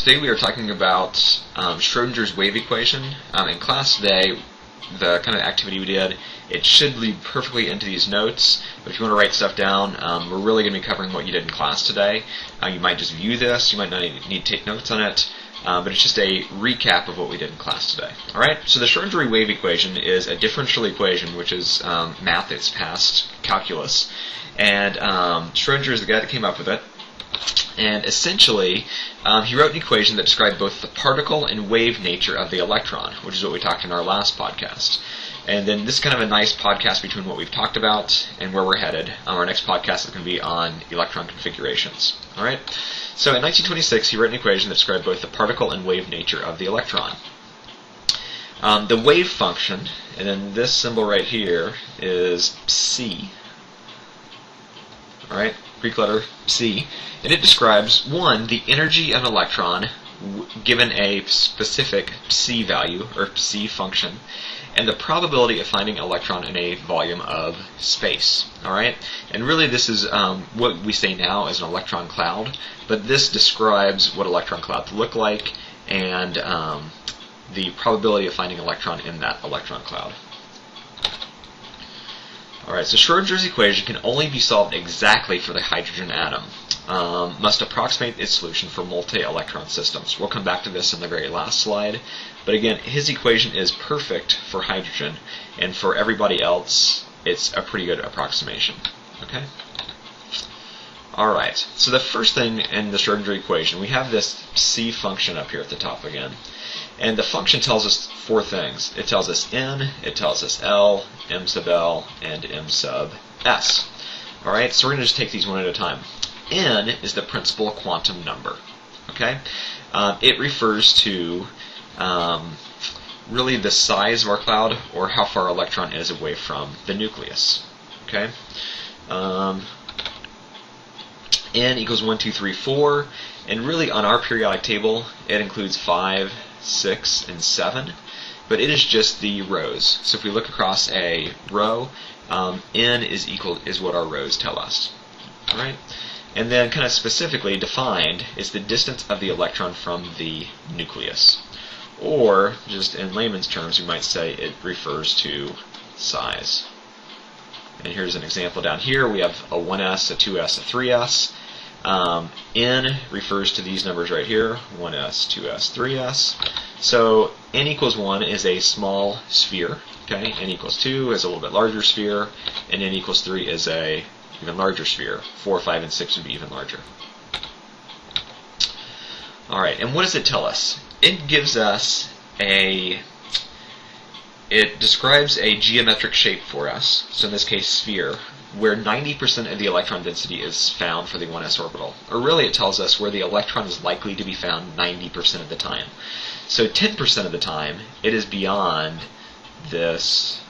Today we are talking about Schrodinger's wave equation. In class today, the kind of activity we did, it should lead perfectly into these notes, but if you want to write stuff down, we're really going to be covering what you did in class today. You might just view this, you might not need to take notes on it, but it's just a recap of what we did in class today. Alright, so the Schrödinger wave equation is a differential equation, which is math that's past calculus, and Schrödinger is the guy that came up with it. And essentially, he wrote an equation that described both the particle and wave nature of the electron, which is what we talked in our last podcast. And then this is kind of a nice podcast between what we've talked about and where we're headed. Our next podcast is going to be on electron configurations. All right. So in 1926, he wrote an equation that described both the particle and wave nature of the electron. The wave function, and then this symbol right here is psi. All right, Greek letter psi, and it describes, one, the energy of an electron given a specific psi value, or psi function, and the probability of finding an electron in a volume of space. All right, and really this is what we say now as an electron cloud, but this describes what electron clouds look like and the probability of finding an electron in that electron cloud. Alright, so Schrödinger's equation can only be solved exactly for the hydrogen atom. Must approximate its solution for multi-electron systems. We'll come back to this in the very last slide. But again, his equation is perfect for hydrogen, and for everybody else, it's a pretty good approximation. Okay? Alright, so the first thing in the Schrödinger equation, we have this psi function up here at the top again. And the function tells us four things. It tells us n, it tells us l, m sub l, and m sub s. Alright, so we're going to just take these one at a time. N is the principal quantum number. Okay? It refers to really the size of our cloud, or how far our electron is away from the nucleus. Okay? N equals 1, 2, 3, 4, and really on our periodic table, it includes 5, 6, and 7, but it is just the rows. So if we look across a row, n is what our rows tell us. All right, and then kind of specifically defined is the distance of the electron from the nucleus, or just in layman's terms, we might say it refers to size. And here's an example down here. We have a 1s, a 2s, a 3s. N refers to these numbers right here, 1s, 2s, 3s. So n equals 1 is a small sphere, okay? N equals 2 is a little bit larger sphere, and n equals 3 is a even larger sphere. 4, 5, and 6 would be even larger. Alright, and what does it tell us? It gives us it describes a geometric shape for us, so in this case sphere, where 90% of the electron density is found for the 1s orbital. Or really it tells us where the electron is likely to be found 90% of the time. So 10% of the time, it is beyond this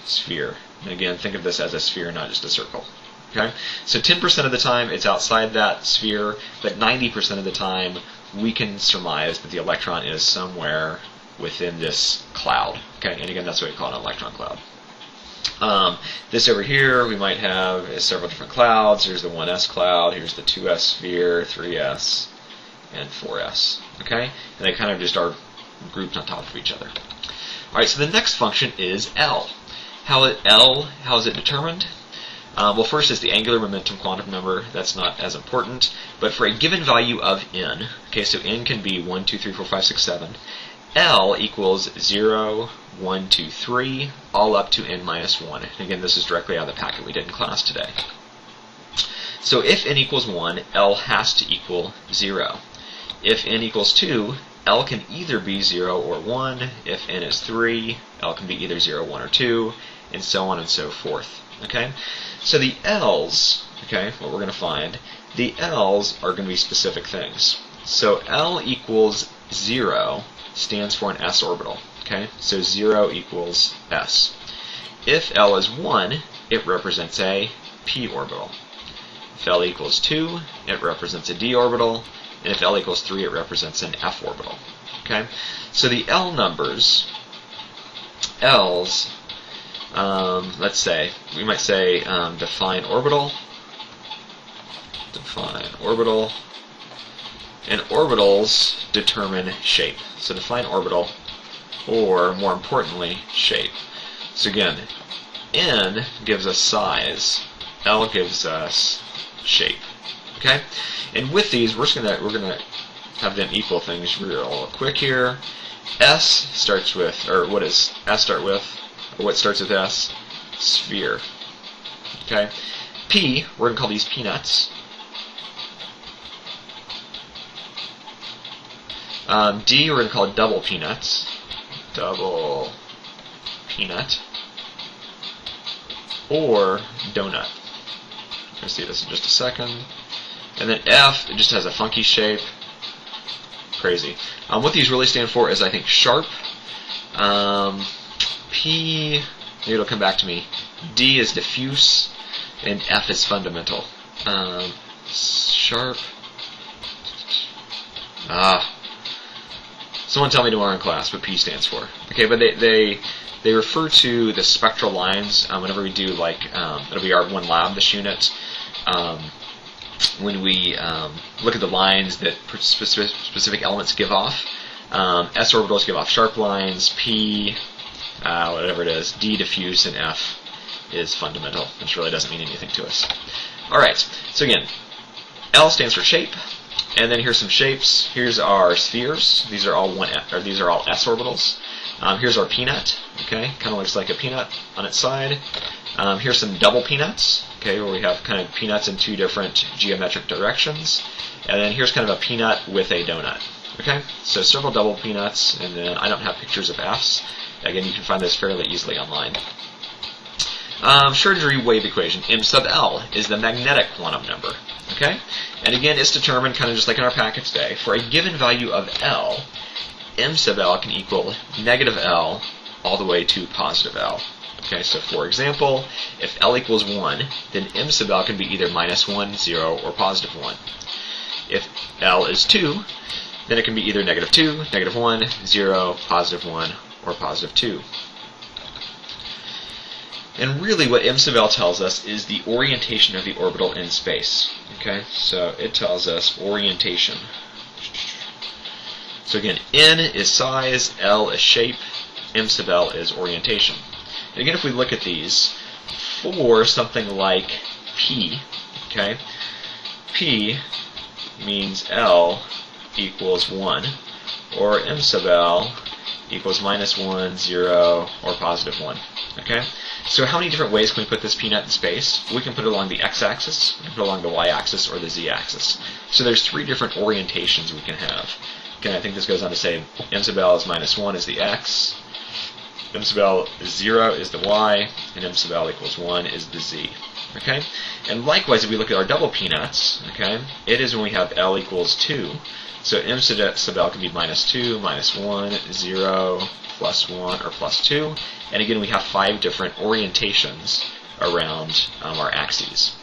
sphere. And again, think of this as a sphere, not just a circle. Okay? So 10% of the time, it's outside that sphere, but 90% of the time, we can surmise that the electron is somewhere within this cloud. Okay? And again, that's what we call an electron cloud. This over here, we might have several different clouds. Here's the 1s cloud, here's the 2s sphere, 3s, and 4s. Okay? And they kind of just are grouped on top of each other. Alright, so the next function is L. How is it determined? Well, first is the angular momentum quantum number. That's not as important. But for a given value of n, okay, so n can be 1, 2, 3, 4, 5, 6, 7, L equals 0, 1, 2, 3, all up to n minus 1. And again, this is directly out of the packet we did in class today. So if n equals 1, L has to equal 0. If n equals 2, L can either be 0 or 1. If n is 3, L can be either 0, 1, or 2, and so on and so forth. Okay? So the L's, okay, what we're going to find, the L's are going to be specific things. So L equals 0 stands for an s orbital. Okay, so 0 equals s. If L is 1, it represents a p orbital. If L equals 2, it represents a d orbital. And if L equals 3, it represents an f orbital. Okay, so the L numbers, L's, let's say, we might say define orbital, And orbitals determine shape. So define orbital, or more importantly, shape. So again, N gives us size, L gives us shape. Okay? And with these, we're gonna have them equal things real quick here. S starts with, or what does S start with? Or what starts with S? Sphere. Okay? P, we're gonna call these peanuts. D, we're going to call it double peanuts. Double peanut. Or donut. We're going to see this in just a second. And then F, it just has a funky shape. Crazy. What these really stand for is, I think, sharp. P, maybe it'll come back to me. D is diffuse. And F is fundamental. Sharp. Someone tell me tomorrow in class what P stands for. Okay, but they refer to the spectral lines whenever we do, like, it'll be our one lab this unit. When we look at the lines that specific elements give off, S orbitals give off sharp lines, P, whatever it is, D diffuse, and F is fundamental, which really doesn't mean anything to us. Alright, so again, L stands for shape. And then here's some shapes. Here's our spheres. These are all these are all S orbitals. Here's our peanut. Okay, kind of looks like a peanut on its side. Here's some double peanuts. Okay, where we have kind of peanuts in two different geometric directions. And then here's kind of a peanut with a donut. Okay, so several double peanuts, and then I don't have pictures of Fs. Again, you can find this fairly easily online. Schrödinger wave equation, M sub L, is the magnetic quantum number. Okay? And again, it's determined kind of just like in our packet today. For a given value of L, M sub L can equal negative L all the way to positive L. Okay, so for example, if L equals 1, then M sub L can be either minus 1, 0, or positive 1. If L is 2, then it can be either negative 2, negative 1, 0, positive 1, or positive 2. And really what M sub L tells us is the orientation of the orbital in space. Okay, so it tells us orientation. So again, N is size, L is shape, M sub L is orientation. And again, if we look at these, for something like P, okay, P means L equals 1, or M sub L equals minus 1, 0, or positive 1. Okay? So how many different ways can we put this peanut in space? We can put it along the x-axis, we can put it along the y-axis, or the z-axis. So there's 3 different orientations we can have. Again, I think this goes on to say M sub L is minus 1 is the x, M sub L is 0 is the y, and M sub L equals 1 is the z. Okay? And likewise, if we look at our double peanuts, okay, it is when we have L equals 2. So M sub L can be minus 2, minus 1, 0, plus 1, or plus 2. And again, we have 5 different orientations around our axes.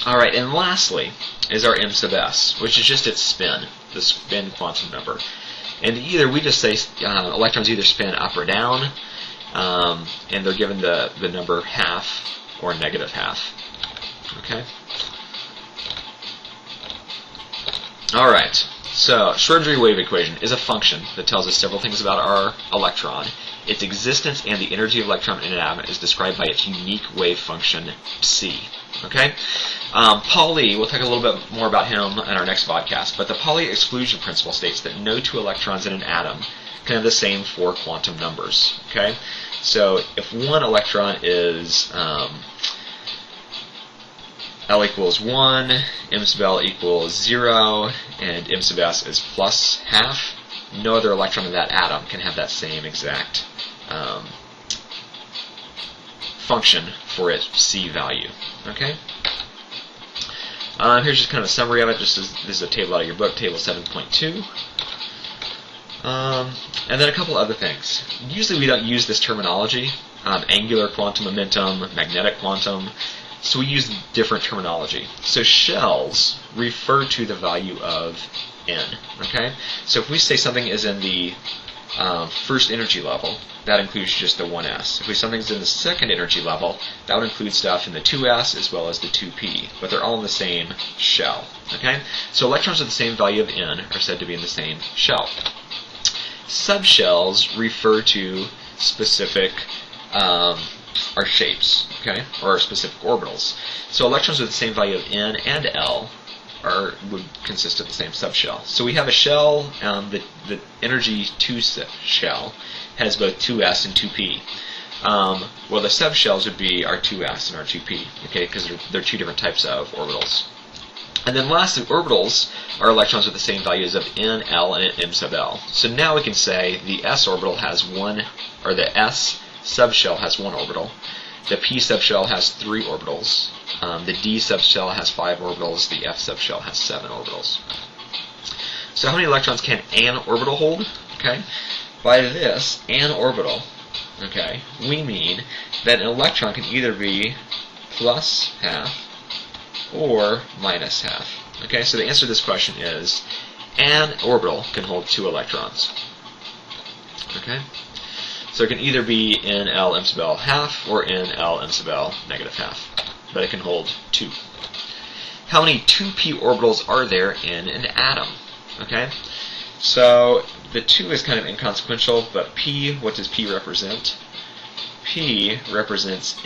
Alright, and lastly is our M sub S, which is just its spin, the spin quantum number. And either we just say electrons either spin up or down, and they're given the number half or negative half. Okay? Alright, so Schrödinger wave equation is a function that tells us several things about our electron. Its existence and the energy of electron in an atom is described by its unique wave function, psi. Okay? Pauli, we'll talk a little bit more about him in our next podcast, but the Pauli exclusion principle states that no 2 electrons in an atom can have the same 4 quantum numbers. Okay? So if one electron is L equals 1, M sub L equals 0, and M sub S is plus half, no other electron in that atom can have that same exact function for its psi value. Okay? Here's just kind of a summary of it. This is a table out of your book, table 7.2. And then a couple other things. Usually we don't use this terminology, angular quantum momentum, magnetic quantum, so we use different terminology. So shells refer to the value of n. Okay? So if we say something is in the first energy level, that includes just the 1s. If we something's in the second energy level, that would include stuff in the 2s as well as the 2p, but they're all in the same shell. Okay? So electrons with the same value of n are said to be in the same shell. Subshells refer to specific are shapes, okay, or specific orbitals. So electrons with the same value of n and l would consist of the same subshell. So we have a shell, the energy 2 shell has both 2s and 2p. Well, the subshells would be our 2s and our 2p, okay, because they're two different types of orbitals. And then lastly, orbitals are electrons with the same values of n, l, and m sub l. So now we can say the s orbital has one, or the s subshell has one orbital. The p subshell has 3 orbitals. The d subshell has 5 orbitals. The f subshell has 7 orbitals. So how many electrons can an orbital hold? Okay, by this an orbital, okay, we mean that an electron can either be plus half or minus half. Okay, so the answer to this question is an orbital can hold 2 electrons. Okay, so it can either be n l m sub l half or n l m sub l negative half, but it can hold 2. How many 2p orbitals are there in an atom? Okay, so the 2 is kind of inconsequential, but p, what does p represent? P represents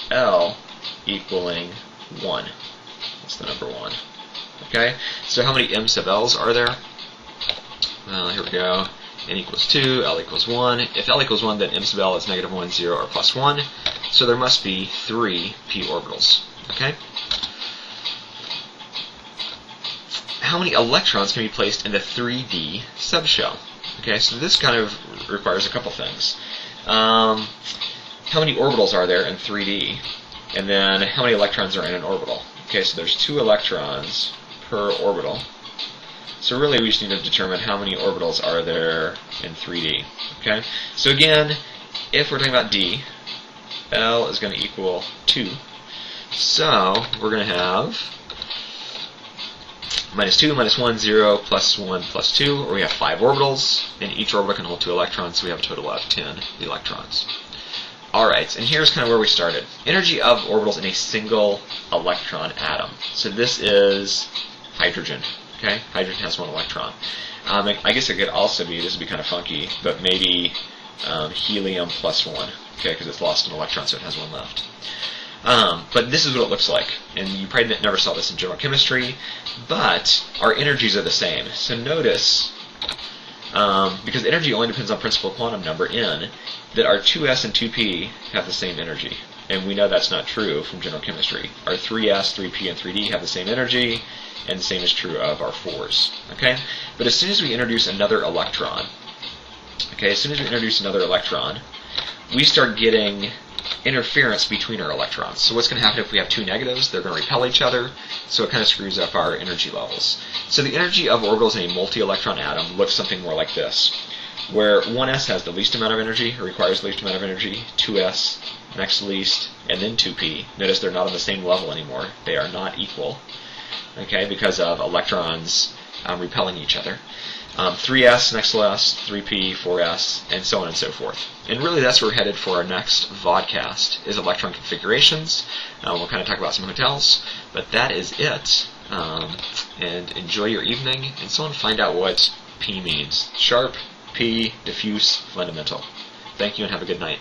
L equaling 1. That's the number 1. Okay, so how many m sub l's are there? Well, here we go. N equals 2, L equals 1. If L equals 1, then m sub l is negative 1, 0, or plus 1. So there must be 3 p orbitals. Okay? How many electrons can be placed in the 3d subshell? Okay, so this kind of requires a couple things. How many orbitals are there in 3d? And then how many electrons are in an orbital? Okay, so there's 2 electrons per orbital. So really we just need to determine how many orbitals are there in 3d. Okay, so again, if we're talking about d, L is going to equal 2. So we're going to have minus 2, minus 1, 0, plus 1, plus 2, or we have 5 orbitals, and each orbital can hold 2 electrons, so we have a total of 10 electrons. Alright, and here's kind of where we started. Energy of orbitals in a single electron atom. So this is hydrogen. Okay, hydrogen has 1 electron. I guess it could also be, this would be kind of funky, but maybe helium plus 1. Okay, because it's lost an electron, so it has 1 left. But this is what it looks like, and you probably never saw this in general chemistry, but our energies are the same. So notice, because energy only depends on principal quantum number, n, that our 2s and 2p have the same energy. And we know that's not true from general chemistry. Our 3s, 3p, and 3d have the same energy, and the same is true of our 4s. Okay? But as soon as we introduce another electron, we start getting interference between our electrons. So what's going to happen if we have 2 negatives? They're going to repel each other, so it kind of screws up our energy levels. So the energy of orbitals in a multi-electron atom looks something more like this, where 1s has the least amount of energy, or requires the least amount of energy, 2s next least, and then 2p. Notice they're not on the same level anymore. They are not equal, okay, because of electrons repelling each other. 3s next last, 3p, 4s, and so on and so forth. And really that's where we're headed for our next vodcast, is electron configurations. We'll kind of talk about some hotels, but that is it. And enjoy your evening, and someone find out what P means. Sharp, P, diffuse, fundamental. Thank you and have a good night.